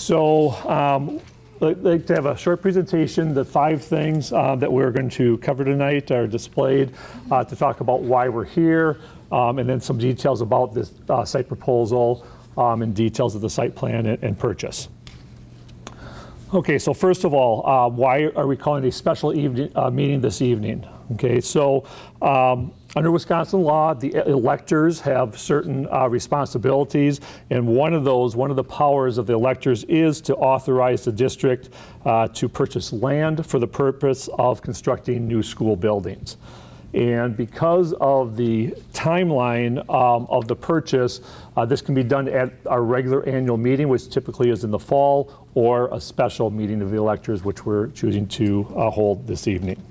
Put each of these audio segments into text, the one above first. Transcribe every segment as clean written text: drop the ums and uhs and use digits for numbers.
So I'd like to have a short presentation. The 5 things that we're going to cover tonight are displayed to talk about why we're here, and then some details about this site proposal and details of the site plan and purchase. Okay, so first of all, why are we calling a special meeting this evening? Okay, so under Wisconsin law, the electors have certain responsibilities, and one of the powers of the electors is to authorize the district to purchase land for the purpose of constructing new school buildings. And because of the timeline of the purchase, this can be done at our regular annual meeting, which typically is in the fall, or a special meeting of the electors, which we're choosing to hold this evening.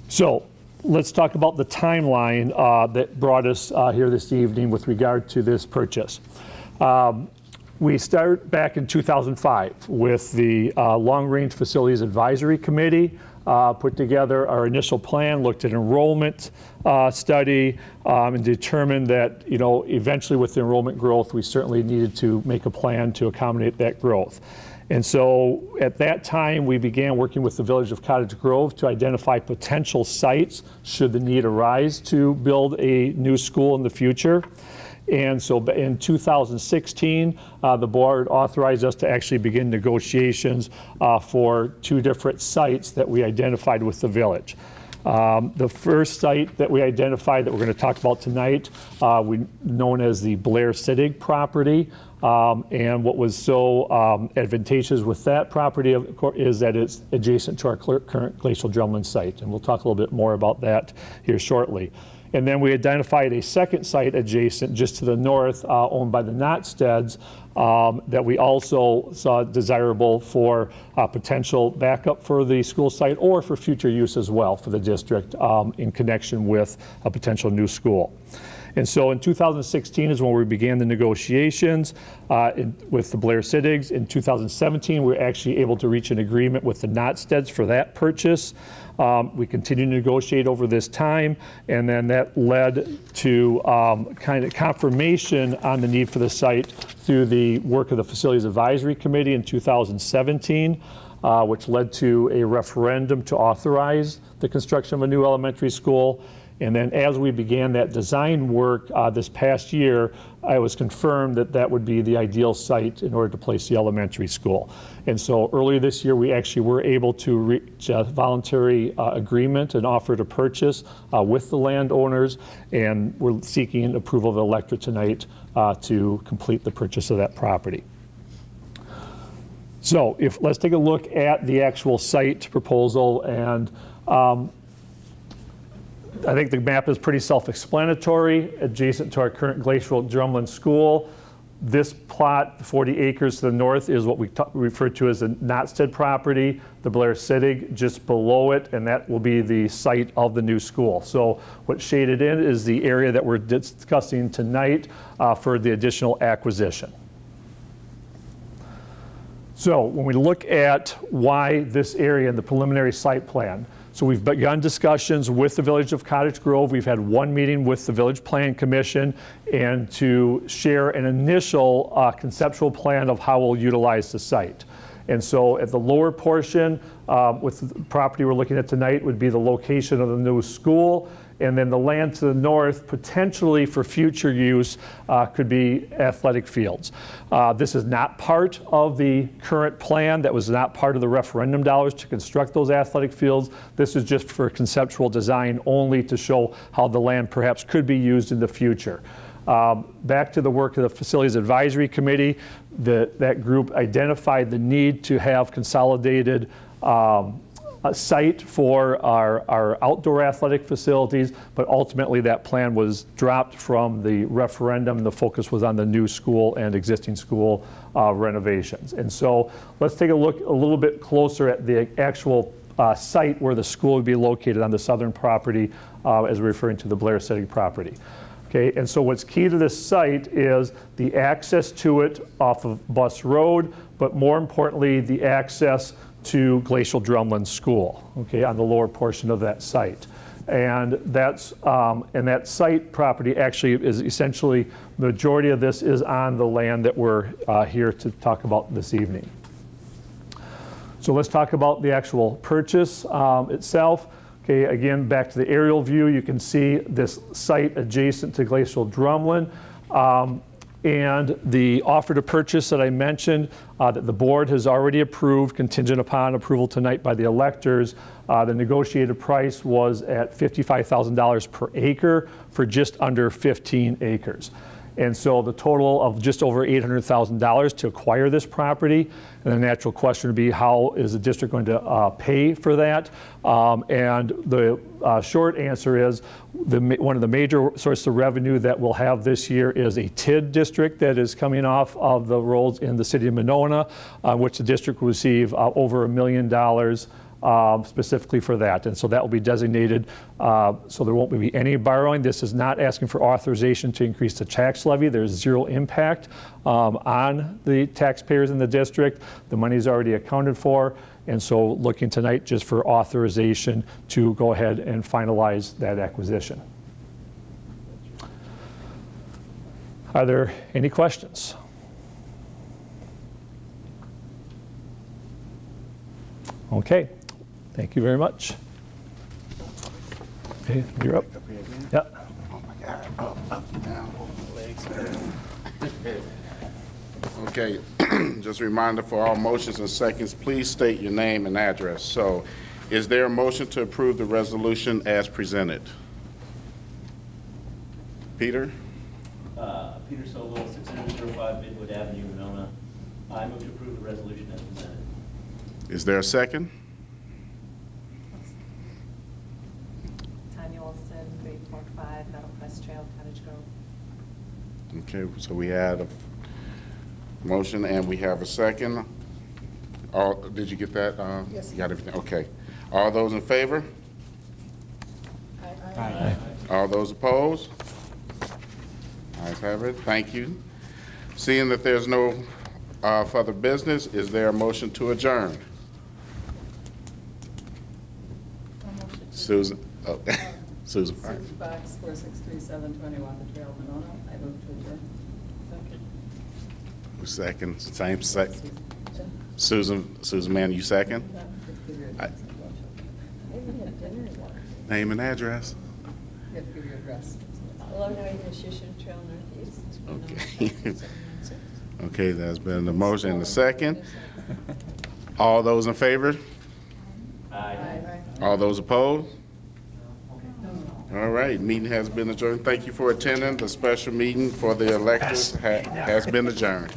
So let's talk about the timeline that brought us here this evening with regard to this purchase. We start back in 2005 with the Long Range Facilities Advisory Committee. Put together our initial plan, looked at enrollment study, and determined that, eventually with the enrollment growth, we certainly needed to make a plan to accommodate that growth. And so at that time, we began working with the Village of Cottage Grove to identify potential sites should the need arise to build a new school in the future. And so in 2016, the board authorized us to actually begin negotiations for 2 different sites that we identified with the village. The first site that we identified that we're going to talk about tonight, known as the Blair Sittig property. And what was so advantageous with that property, of course, is that it's adjacent to our current glacial drumlin site. And we'll talk a little bit more about that here shortly. And then we identified a second site adjacent just to the north, owned by the Notsteds, that we also saw desirable for potential backup for the school site or for future use as well for the district in connection with a potential new school. And so in 2016 is when we began the negotiations with the Blair Sittigs. In 2017, we were actually able to reach an agreement with the Notsteds for that purchase. We continued to negotiate over this time, and then that led to kind of confirmation on the need for the site through the work of the Facilities Advisory Committee in 2017, which led to a referendum to authorize the construction of a new elementary school. And then as we began that design work this past year, it was confirmed that that would be the ideal site in order to place the elementary school. And so earlier this year, we actually were able to reach a voluntary agreement and offer to purchase with the landowners, and we're seeking approval of the electorate tonight to complete the purchase of that property. So let's take a look at the actual site proposal, and I think the map is pretty self-explanatory, adjacent to our current glacial drumlin school. This plot, 40 acres to the north, is what we refer to as the Notsted property, the Blair Sittig just below it, and that will be the site of the new school. So what's shaded in is the area that we're discussing tonight for the additional acquisition. So when we look at why this area in the preliminary site plan, so we've begun discussions with the Village of Cottage Grove. We've had 1 meeting with the Village Plan Commission and to share an initial conceptual plan of how we'll utilize the site. And so at the lower portion, with the property we're looking at tonight, would be the location of the new school. And then the land to the north, potentially for future use, could be athletic fields. This is not part of the current plan. That was not part of the referendum dollars to construct those athletic fields. This is just for conceptual design only to show how the land perhaps could be used in the future. Back to the work of the Facilities Advisory Committee, that group identified the need to have consolidated a site for our outdoor athletic facilities, but ultimately that plan was dropped from the referendum. The focus was on the new school and existing school renovations. And so let's take a look a little bit closer at the actual site where the school would be located on the southern property, as we're referring to the Blair Sittig property. Okay, and so what's key to this site is the access to it off of Bus Road, but more importantly, the access to Glacial Drumlin School, okay, on the lower portion of that site. And that's and that site property actually is essentially, the majority of this is on the land that we're here to talk about this evening. So let's talk about the actual purchase itself. Okay, again, back to the aerial view, you can see this site adjacent to Glacial Drumlin. And the offer to purchase that I mentioned that the board has already approved, contingent upon approval tonight by the electors, the negotiated price was at $55,000 per acre for just under 15 acres. And so the total of just over $800,000 to acquire this property. And the natural question would be, how is the district going to pay for that? And the short answer is, one of the major sources of revenue that we'll have this year is a TID district that is coming off of the rolls in the city of Monona, which the district will receive over $1 million specifically for that. And so that will be designated, so there won't be any borrowing. This is not asking for authorization to increase the tax levy. There's zero impact on the taxpayers in the district. The money is already accounted for. And so looking tonight just for authorization to go ahead and finalize that acquisition. Are there any questions? Okay. Thank you very much. Okay, you're up. Yeah. Oh my God. Up, down, over my legs. Okay, just a reminder for all motions and seconds, please state your name and address. So, is there a motion to approve the resolution as presented? Peter? Peter Sobel, 605 Midwood Avenue, Monona. I move to approve the resolution as presented. Is there a second? Great Fork 5, Meadow Crest Trail, Cottage Grove. Okay, so we had a motion and we have a second. All, did you get that? Yes. You got everything? Okay. All those in favor? Aye. Aye. All those opposed? Ayes have it. Thank you. Seeing that there's no further business, is there a motion to adjourn? Susan. Oh. Susan. Susan Fox, 463720 Walker Trail, Monona. I move to adjourn. Second. Same second. Susan Mann, you second? Name and address. You have to give your address. 1108 Shushan Trail Northeast. Okay. Okay, there's been a motion and a second. All those in favor? Aye. All those opposed? All right, meeting has been adjourned. Thank you for attending. The special meeting for the electors has been adjourned.